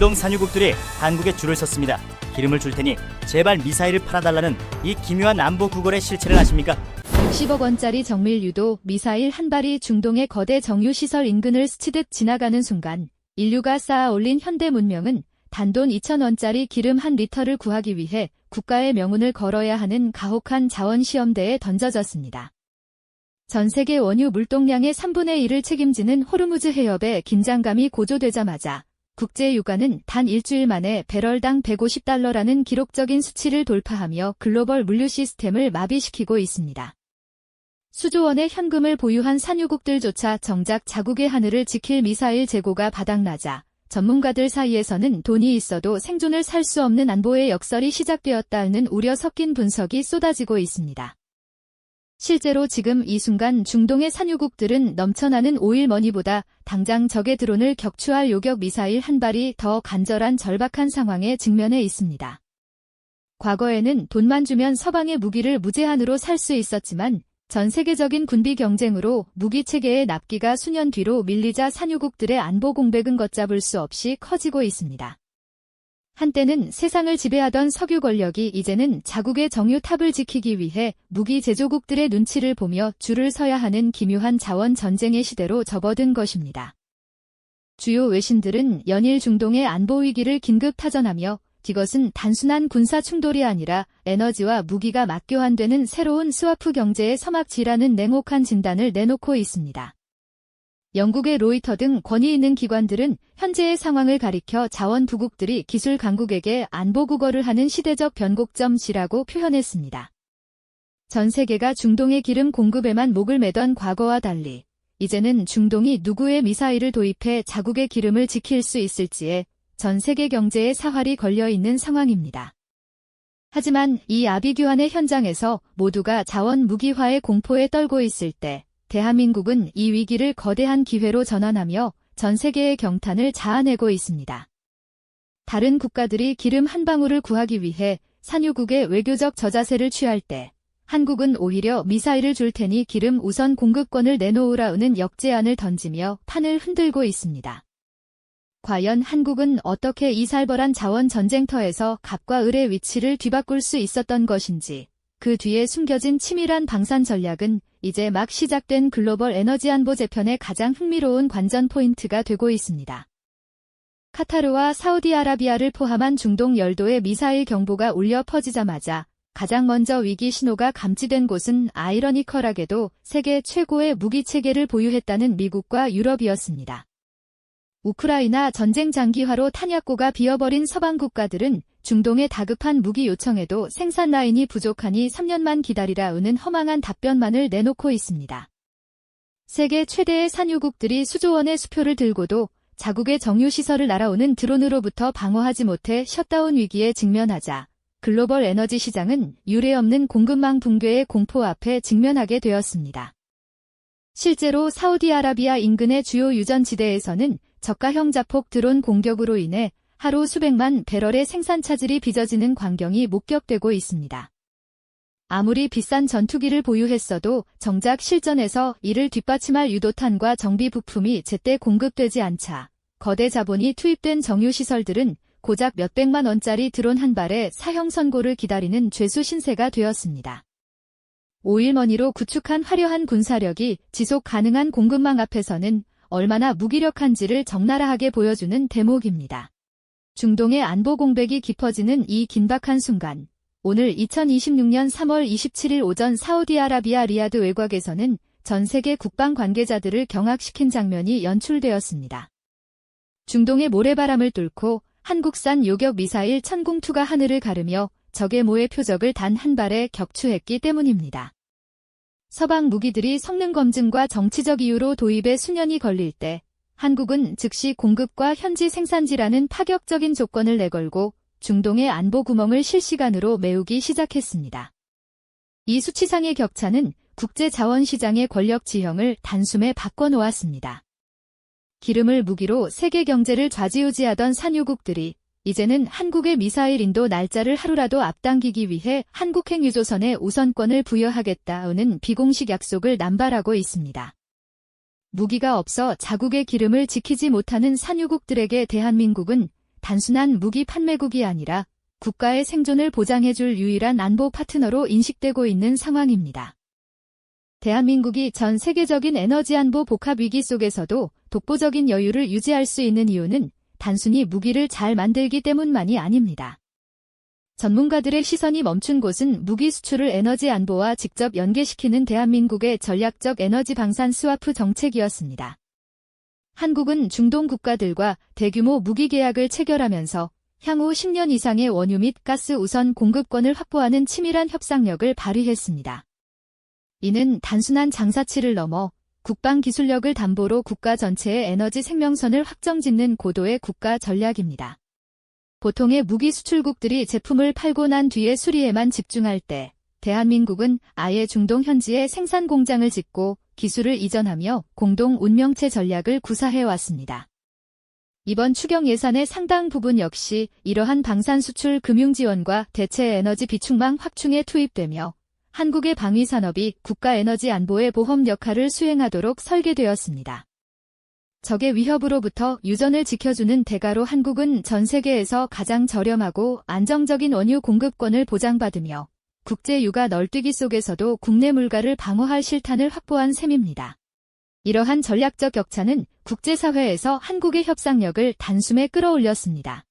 중동 산유국들이 한국에 줄을 섰습니다. 기름을 줄 테니 제발 미사일을 팔아달라는 이 기묘한 안보 구걸의 실체를 아십니까? 60억 원짜리 정밀 유도 미사일 한 발이 중동의 거대 정유시설 인근을 스치듯 지나가는 순간 인류가 쌓아 올린 현대 문명은 단돈 2,000원짜리 기름 한 리터를 구하기 위해 국가의 명운을 걸어야 하는 가혹한 자원시험대에 던져졌습니다. 전 세계 원유 물동량의 3분의 1을 책임지는 호르무즈 해협에 긴장감이 고조되자마자 국제 유가는 단 일주일 만에 배럴당 150달러라는 기록적인 수치를 돌파하며 글로벌 물류 시스템을 마비시키고 있습니다. 수조 원의 현금을 보유한 산유국들조차 정작 자국의 하늘을 지킬 미사일 재고가 바닥나자 전문가들 사이에서는 돈이 있어도 생존을 살 수 없는 안보의 역설이 시작되었다는 우려 섞인 분석이 쏟아지고 있습니다. 실제로 지금 이 순간 중동의 산유국들은 넘쳐나는 오일머니보다 당장 적의 드론을 격추할 요격 미사일 한 발이 더 간절한 절박한 상황에 직면해 있습니다. 과거에는 돈만 주면 서방의 무기를 무제한으로 살 수 있었지만 전 세계적인 군비 경쟁으로 무기 체계의 납기가 수년 뒤로 밀리자 산유국들의 안보 공백은 걷잡을 수 없이 커지고 있습니다. 한때는 세상을 지배하던 석유 권력이 이제는 자국의 정유탑을 지키기 위해 무기 제조국들의 눈치를 보며 줄을 서야 하는 기묘한 자원 전쟁의 시대로 접어든 것입니다. 주요 외신들은 연일 중동의 안보 위기를 긴급 타전하며 이것은 단순한 군사 충돌이 아니라 에너지와 무기가 맞교환되는 새로운 스와프 경제의 서막지라는 냉혹한 진단을 내놓고 있습니다. 영국의 로이터 등 권위 있는 기관들은 현재의 상황을 가리켜 자원 부국들이 기술 강국에게 안보 구걸을 하는 시대적 변곡점이라고 표현했습니다. 전 세계가 중동의 기름 공급에만 목을 매던 과거와 달리 이제는 중동이 누구의 미사일을 도입해 자국의 기름을 지킬 수 있을지에 전 세계 경제에 사활이 걸려있는 상황입니다. 하지만 이 아비규환의 현장에서 모두가 자원 무기화의 공포에 떨고 있을 때 대한민국은 이 위기를 거대한 기회로 전환하며 전 세계의 경탄을 자아내고 있습니다. 다른 국가들이 기름 한 방울을 구하기 위해 산유국의 외교적 저자세를 취할 때 한국은 오히려 미사일을 줄 테니 기름 우선 공급권을 내놓으라는 역제안을 던지며 판을 흔들고 있습니다. 과연 한국은 어떻게 이 살벌한 자원 전쟁터에서 갑과 을의 위치를 뒤바꿀 수 있었던 것인지, 그 뒤에 숨겨진 치밀한 방산 전략은 이제 막 시작된 글로벌 에너지 안보 재편의 가장 흥미로운 관전 포인트가 되고 있습니다. 카타르와 사우디아라비아를 포함한 중동 열도의 미사일 경보가 울려 퍼지자마자 가장 먼저 위기 신호가 감지된 곳은 아이러니컬하게도 세계 최고의 무기 체계를 보유했다는 미국과 유럽이었습니다. 우크라이나 전쟁 장기화로 탄약고가 비어버린 서방 국가들은 중동의 다급한 무기 요청에도 생산 라인이 부족하니 3년만 기다리라는 허망한 답변만을 내놓고 있습니다. 세계 최대의 산유국들이 수조 원의 수표를 들고도 자국의 정유시설을 날아오는 드론으로부터 방어하지 못해 셧다운 위기에 직면하자 글로벌 에너지 시장은 유례없는 공급망 붕괴의 공포 앞에 직면하게 되었습니다. 실제로 사우디아라비아 인근의 주요 유전지대에서는 저가형 자폭 드론 공격으로 인해 하루 수백만 배럴의 생산 차질이 빚어지는 광경이 목격되고 있습니다. 아무리 비싼 전투기를 보유했어도 정작 실전에서 이를 뒷받침할 유도탄과 정비 부품이 제때 공급되지 않자 거대 자본이 투입된 정유시설들은 고작 몇백만 원짜리 드론 한 발에 사형 선고를 기다리는 죄수 신세가 되었습니다. 오일머니로 구축한 화려한 군사력이 지속 가능한 공급망 앞에서는 얼마나 무기력한지를 적나라하게 보여주는 대목입니다. 중동의 안보 공백이 깊어지는 이 긴박한 순간, 오늘 2026년 3월 27일 오전 사우디아라비아 리야드 외곽에서는 전 세계 국방 관계자들을 경악시킨 장면이 연출되었습니다. 중동의 모래바람을 뚫고 한국산 요격 미사일 천궁2가 하늘을 가르며 적의 모의 표적을 단 한 발에 격추했기 때문입니다. 서방 무기들이 성능 검증과 정치적 이유로 도입에 수년이 걸릴 때 한국은 즉시 공급과 현지 생산지라는 파격적인 조건을 내걸고 중동의 안보 구멍을 실시간으로 메우기 시작했습니다. 이 수치상의 격차는 국제 자원시장의 권력 지형을 단숨에 바꿔놓았습니다. 기름을 무기로 세계 경제를 좌지우지하던 산유국들이 이제는 한국의 미사일 인도 날짜를 하루라도 앞당기기 위해 한국행 유조선에 우선권을 부여하겠다는 비공식 약속을 남발하고 있습니다. 무기가 없어 자국의 기름을 지키지 못하는 산유국들에게 대한민국은 단순한 무기 판매국이 아니라 국가의 생존을 보장해줄 유일한 안보 파트너로 인식되고 있는 상황입니다. 대한민국이 전 세계적인 에너지 안보 복합 위기 속에서도 독보적인 여유를 유지할 수 있는 이유는 단순히 무기를 잘 만들기 때문만이 아닙니다. 전문가들의 시선이 멈춘 곳은 무기 수출을 에너지 안보와 직접 연계시키는 대한민국의 전략적 에너지 방산 스와프 정책이었습니다. 한국은 중동 국가들과 대규모 무기 계약을 체결하면서 향후 10년 이상의 원유 및 가스 우선 공급권을 확보하는 치밀한 협상력을 발휘했습니다. 이는 단순한 장사치를 넘어 국방 기술력을 담보로 국가 전체의 에너지 생명선을 확정짓는 고도의 국가 전략입니다. 보통의 무기 수출국들이 제품을 팔고 난 뒤의 수리에만 집중할 때 대한민국은 아예 중동 현지에 생산 공장을 짓고 기술을 이전하며 공동 운명체 전략을 구사해왔습니다. 이번 추경 예산의 상당 부분 역시 이러한 방산 수출 금융 지원과 대체 에너지 비축망 확충에 투입되며 한국의 방위 산업이 국가 에너지 안보의 보험 역할을 수행하도록 설계되었습니다. 적의 위협으로부터 유전을 지켜주는 대가로 한국은 전 세계에서 가장 저렴하고 안정적인 원유 공급권을 보장받으며 국제 유가 널뛰기 속에서도 국내 물가를 방어할 실탄을 확보한 셈입니다. 이러한 전략적 격차는 국제사회에서 한국의 협상력을 단숨에 끌어올렸습니다.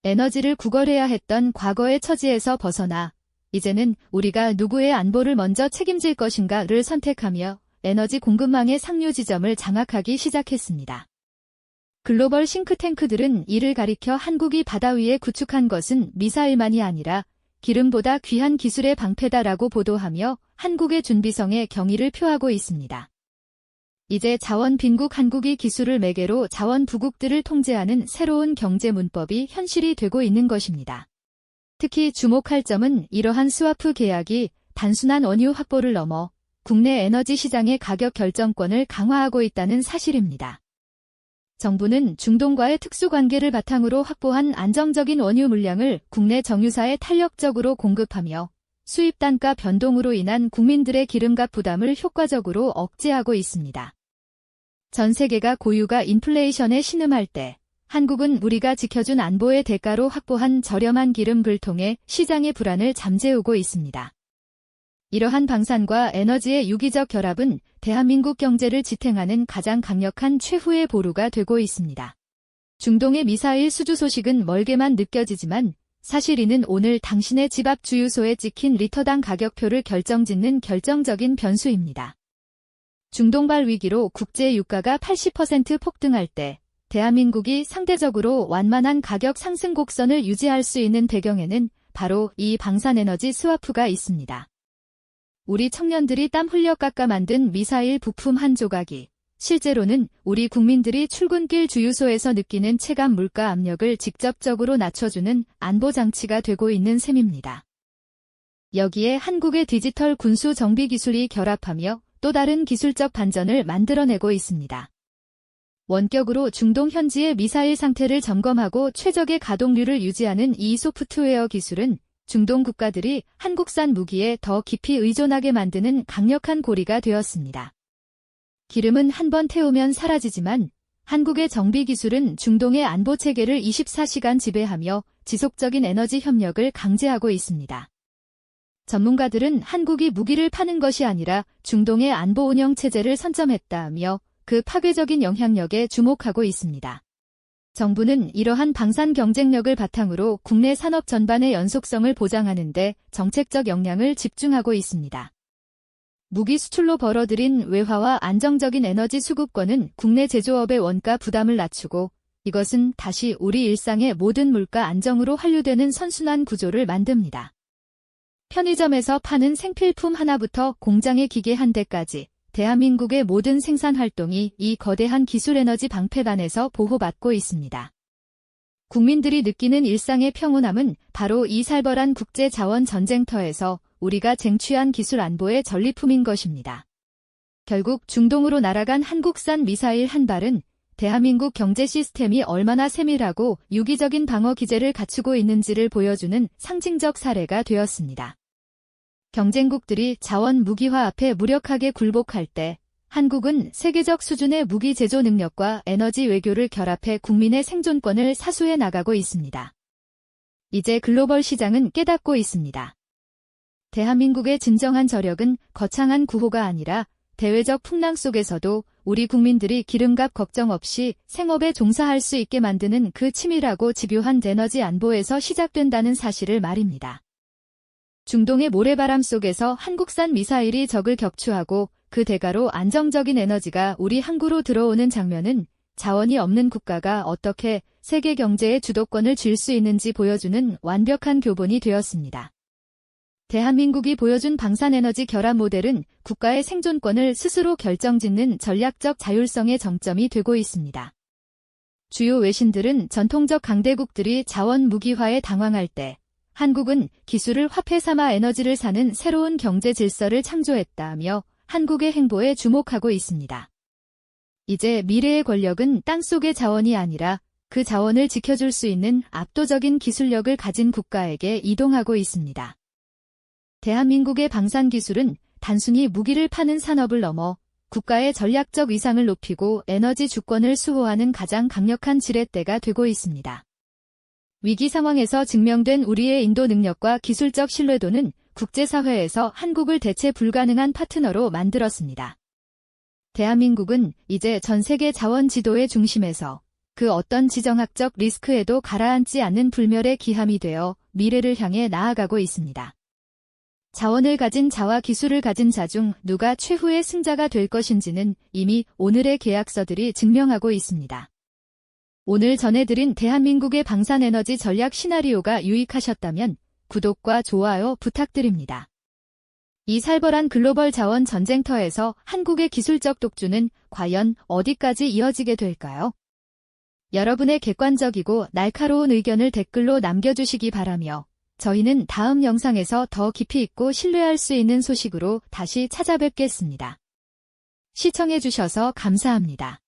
에너지를 구걸해야 했던 과거의 처지에서 벗어나 이제는 우리가 누구의 안보를 먼저 책임질 것인가를 선택하며 에너지 공급망의 상류 지점을 장악하기 시작했습니다. 글로벌 싱크탱크들은 이를 가리켜 한국이 바다 위에 구축한 것은 미사일만이 아니라 기름보다 귀한 기술의 방패다라고 보도하며 한국의 준비성에 경의를 표하고 있습니다. 이제 자원 빈국 한국이 기술을 매개로 자원 부국들을 통제하는 새로운 경제 문법이 현실이 되고 있는 것입니다. 특히 주목할 점은 이러한 스와프 계약이 단순한 원유 확보를 넘어 국내 에너지 시장의 가격 결정권을 강화하고 있다는 사실입니다. 정부는 중동과의 특수관계를 바탕으로 확보한 안정적인 원유 물량을 국내 정유사에 탄력적으로 공급하며 수입 단가 변동으로 인한 국민들의 기름값 부담을 효과적으로 억제하고 있습니다. 전 세계가 고유가 인플레이션에 신음할 때 한국은 우리가 지켜준 안보의 대가로 확보한 저렴한 기름을 통해 시장의 불안을 잠재우고 있습니다. 이러한 방산과 에너지의 유기적 결합은 대한민국 경제를 지탱하는 가장 강력한 최후의 보루가 되고 있습니다. 중동의 미사일 수주 소식은 멀게만 느껴지지만 사실 이는 오늘 당신의 집 앞 주유소에 찍힌 리터당 가격표를 결정짓는 결정적인 변수입니다. 중동발 위기로 국제 유가가 80% 폭등할 때 대한민국이 상대적으로 완만한 가격 상승 곡선을 유지할 수 있는 배경에는 바로 이 방산에너지 스와프가 있습니다. 우리 청년들이 땀 흘려 깎아 만든 미사일 부품 한 조각이 실제로는 우리 국민들이 출근길 주유소에서 느끼는 체감 물가 압력을 직접적으로 낮춰주는 안보장치가 되고 있는 셈입니다. 여기에 한국의 디지털 군수 정비 기술이 결합하며 또 다른 기술적 반전을 만들어내고 있습니다. 원격으로 중동 현지의 미사일 상태를 점검하고 최적의 가동률을 유지하는 이 소프트웨어 기술은 중동 국가들이 한국산 무기에 더 깊이 의존하게 만드는 강력한 고리가 되었습니다. 기름은 한번 태우면 사라지지만 한국의 정비 기술은 중동의 안보 체계를 24시간 지배하며 지속적인 에너지 협력을 강제하고 있습니다. 전문가들은 한국이 무기를 파는 것이 아니라 중동의 안보 운영 체제를 선점했다며 그 파괴적인 영향력에 주목하고 있습니다. 정부는 이러한 방산 경쟁력을 바탕으로 국내 산업 전반의 연속성을 보장하는 데 정책적 역량을 집중하고 있습니다. 무기 수출로 벌어들인 외화와 안정적인 에너지 수급권은 국내 제조업의 원가 부담을 낮추고 이것은 다시 우리 일상의 모든 물가 안정으로 환류되는 선순환 구조를 만듭니다. 편의점에서 파는 생필품 하나부터 공장의 기계 한 대까지 대한민국의 모든 생산 활동이 이 거대한 기술 에너지 방패단에서 보호받고 있습니다. 국민들이 느끼는 일상의 평온함은 바로 이 살벌한 국제 자원 전쟁터에서 우리가 쟁취한 기술 안보의 전리품인 것입니다. 결국 중동으로 날아간 한국산 미사일 한 발은 대한민국 경제 시스템이 얼마나 세밀하고 유기적인 방어 기제를 갖추고 있는지를 보여주는 상징적 사례가 되었습니다. 경쟁국들이 자원 무기화 앞에 무력하게 굴복할 때 한국은 세계적 수준의 무기 제조 능력과 에너지 외교를 결합해 국민의 생존권을 사수해 나가고 있습니다. 이제 글로벌 시장은 깨닫고 있습니다. 대한민국의 진정한 저력은 거창한 구호가 아니라 대외적 풍랑 속에서도 우리 국민들이 기름값 걱정 없이 생업에 종사할 수 있게 만드는 그 치밀하고 집요한 에너지 안보에서 시작된다는 사실을 말입니다. 중동의 모래바람 속에서 한국산 미사일이 적을 격추하고 그 대가로 안정적인 에너지가 우리 항구로 들어오는 장면은 자원이 없는 국가가 어떻게 세계 경제의 주도권을 쥘 수 있는지 보여주는 완벽한 교본이 되었습니다. 대한민국이 보여준 방산에너지 결합 모델은 국가의 생존권을 스스로 결정짓는 전략적 자율성의 정점이 되고 있습니다. 주요 외신들은 전통적 강대국들이 자원 무기화에 당황할 때 한국은 기술을 화폐 삼아 에너지를 사는 새로운 경제 질서를 창조했다며 한국의 행보에 주목하고 있습니다. 이제 미래의 권력은 땅속의 자원이 아니라 그 자원을 지켜줄 수 있는 압도적인 기술력을 가진 국가에게 이동하고 있습니다. 대한민국의 방산 기술은 단순히 무기를 파는 산업을 넘어 국가의 전략적 위상을 높이고 에너지 주권을 수호하는 가장 강력한 지렛대가 되고 있습니다. 위기 상황에서 증명된 우리의 인도 능력과 기술적 신뢰도는 국제사회에서 한국을 대체 불가능한 파트너로 만들었습니다. 대한민국은 이제 전 세계 자원 지도의 중심에서 그 어떤 지정학적 리스크에도 가라앉지 않는 불멸의 기함이 되어 미래를 향해 나아가고 있습니다. 자원을 가진 자와 기술을 가진 자 중 누가 최후의 승자가 될 것인지는 이미 오늘의 계약서들이 증명하고 있습니다. 오늘 전해드린 대한민국의 방산에너지 전략 시나리오가 유익하셨다면 구독과 좋아요 부탁드립니다. 이 살벌한 글로벌 자원 전쟁터에서 한국의 기술적 독주는 과연 어디까지 이어지게 될까요? 여러분의 객관적이고 날카로운 의견을 댓글로 남겨주시기 바라며 저희는 다음 영상에서 더 깊이 있고 신뢰할 수 있는 소식으로 다시 찾아뵙겠습니다. 시청해주셔서 감사합니다.